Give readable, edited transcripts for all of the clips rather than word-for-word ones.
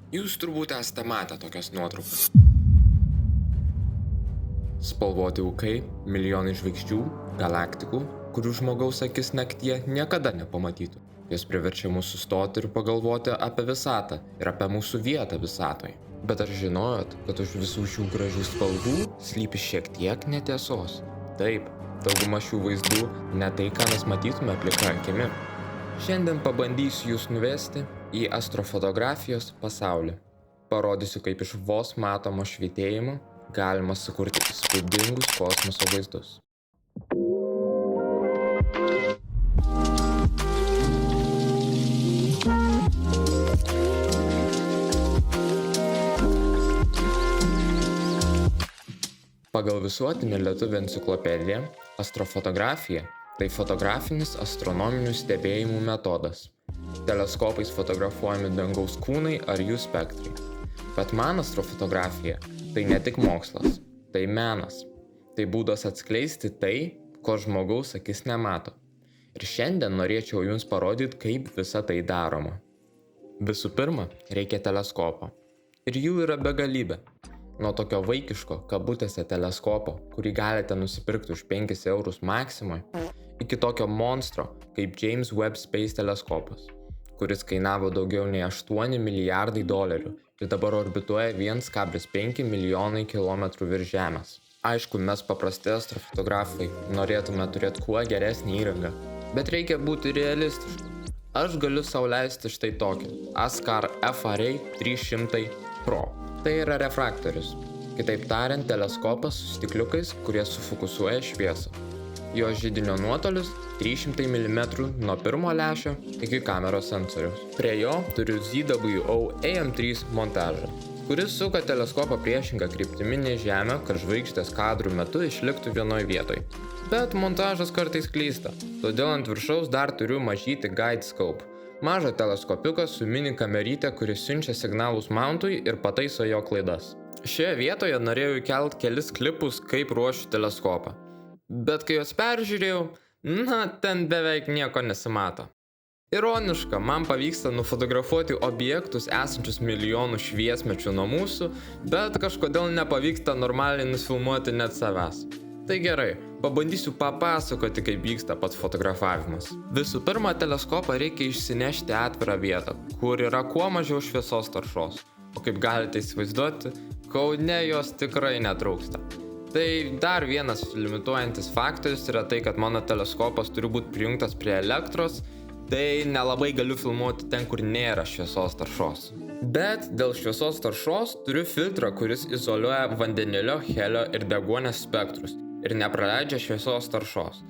Jūs turbūt esate matę tokias nuotraukas. Spalvoti ūkai, milijonai žvaigždžių, galaktikų, kurių žmogaus akis naktyje niekada nepamatytų. Jos priverčia mus sustoti ir pagalvoti apie visatą ir apie mūsų vietą visatoje. Bet ar žinojot, kad už visų šių gražių spalvų slypi šiek tiek netiesos? Taip, dauguma šių vaizdų ne tai, ką mes matytume plika akimi. Šiandien pabandysiu jūs nuvesti į astrofotografijos pasaulį. Parodysiu, kaip iš vos matomo švytėjimo galima sukurti įspūdingus kosmoso vaizdus. Pagal Visuotinę lietuvių enciklopediją, astrofotografija tai fotografinis astronominių stebėjimų metodas. Teleskopais fotografuojami dangaus kūnai ar jų spektrai. Bet man astrofotografija tai ne tik mokslas, tai menas. Tai būdas atskleisti tai, ko žmogaus akis nemato. Ir šiandien norėčiau jums parodyti, kaip visa tai daroma. Visų pirma, reikia teleskopo. Ir jų yra begalybė. Nuo tokio vaikiško, kabutėse teleskopo, kurį galite nusipirkti už 5 eurus maksimoj, iki tokio monstro, kaip James Webb Space teleskopas, kuris kainavo daugiau nei 8 milijardai dolerių ir dabar orbituoja 1,5 milijonai kilometrų virš Žemės. Aišku, mes paprasti astrofotografai norėtume turėti kuo geresnį įrangą, bet reikia būti realistišku. Aš galiu sau leisti štai tokį ASCAR FRA 300 Pro. Tai yra refraktorius. Kitaip tariant, teleskopas su stikliukais, kurie sufokusuoja šviesą. Jo židinio nuotolis 300 mm nuo pirmo lęšio iki kameros sensoriaus. Prie jo turiu ZWO AM3 montažą, kuris suka teleskopą priešingą kryptimi nei Žemę, kad žvaigždės kadrų metu išliktų vienoj vietoj. Bet montažas kartais klysta, todėl ant viršaus dar turiu mažytį guide scope. Mažą teleskopiuką su mini kamerytė, kuris siunčia signalus mountui ir pataiso jo klaidas. Šioje vietoje norėjau įkelti kelis klipus, kaip ruošiu teleskopą. Bet kai juos peržiūrėjau, ten beveik nieko nesimato. Ironiška, man pavyksta nufotografuoti objektus esančius milijonų šviesmečių nuo mūsų, bet kažkodėl nepavyksta normaliai nufilmuoti net savęs. Tai gerai, pabandysiu papasakoti, kaip vyksta pats fotografavimas. Visų pirma, teleskopą reikia išsinešti atvirą vietą, kur yra kuo mažiau šviesos taršos. O kaip galite įsivaizduoti, Kaune jos tikrai netrūksta. Tai dar vienas limituojantis faktorius yra tai, kad mano teleskopas turi būti prijungtas prie elektros, tai nelabai galiu filmuoti ten, kur nėra šviesos taršos. Bet dėl šviesos taršos turiu filtrą, kuris izoliuoja vandenilio, helio ir deguonies spektrus ir nepraleidžia šviesos taršos.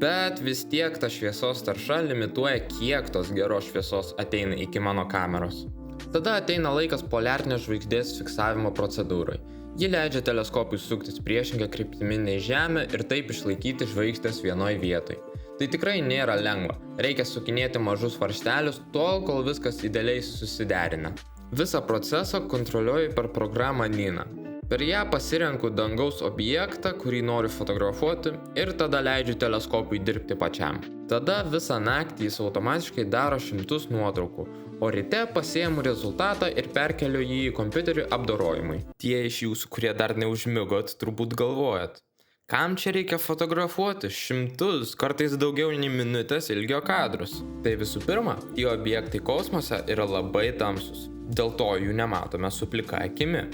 Bet vis tiek ta šviesos tarša limituoja, kiek tos geros šviesos ateina iki mano kameros. Tada ateina laikas poliarinės žvaigždės fiksavimo procedūrai. Ji leidžia teleskopui suktis priešingą kryptimi nei Žemė ir taip išlaikyti žvaigždės vienoj vietoj. Tai tikrai nėra lengva. Reikia sukinėti mažus varžtelius tol, kol viskas idealiai susiderina. Visą procesą kontroliuoju per programą Nina. Per ją pasirenku dangaus objektą, kurį noriu fotografuoti ir tada leidžiu teleskopui dirbti pačiam. Tada visą naktį jis automatiškai daro šimtus nuotraukų, o ryte pasiimu rezultatą ir perkeliu jį į kompiuterį apdorojimui. Tie iš jūsų, kurie dar neužmigot, turbūt galvojat, kam čia reikia fotografuoti šimtus, kartais daugiau nei minutės ilgio kadrus? Tai visų pirma, tie objektai kosmose yra labai tamsus, dėl to jų nematome su plika akimi.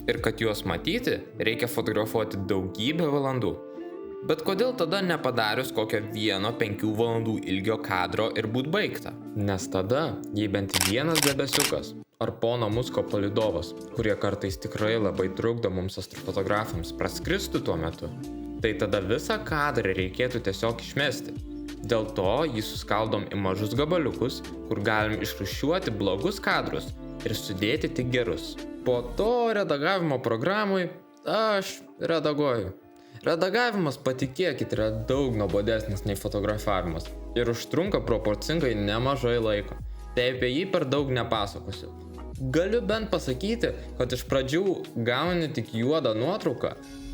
Ir kad juos matyti, reikia fotografuoti daugybę valandų. Bet kodėl tada nepadarius kokio 1-5 valandų ilgio kadro ir būt baigta? Nes tada, jei bent vienas debesiukas ar pono Musko palydovas, kurie kartais tikrai labai trukdo mums astrofotografams, praskristų tuo metu, tai tada visą kadrą reikėtų tiesiog išmesti. Dėl to jį suskaldom į mažus gabaliukus, kur galim išrūšiuoti blogus kadrus ir sudėti tik gerus. Po to redagavimo programui aš redaguoju. Redagavimas, patikėkit, yra daug nuobodesnis nei fotografavimas ir užtrunka proporcingai nemažai laiko. Tai apie jį per daug nepasakosiu. Galiu bent pasakyti, kad iš pradžių gauni tik juodą nuotrauką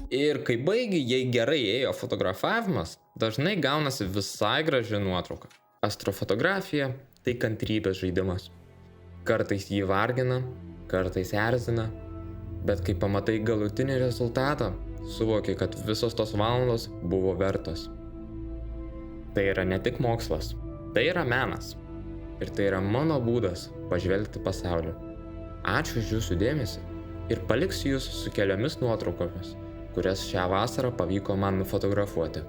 ir kai baigi, jei gerai ėjo fotografavimas, dažnai gaunasi visai graži nuotrauka. Astrofotografija tai kantrybės žaidimas. Kartais jį vargina, kartais erzina, bet kai pamatai galutinį rezultatą, suvoki, kad visos tos valandos buvo vertos. Tai yra ne tik mokslas, tai yra menas. Ir tai yra mano būdas pažvelgti pasaulį. Ačiū už jūsų dėmesį ir paliksiu jūs su keliomis nuotraukomis, kurias šią vasarą pavyko man nufotografuoti.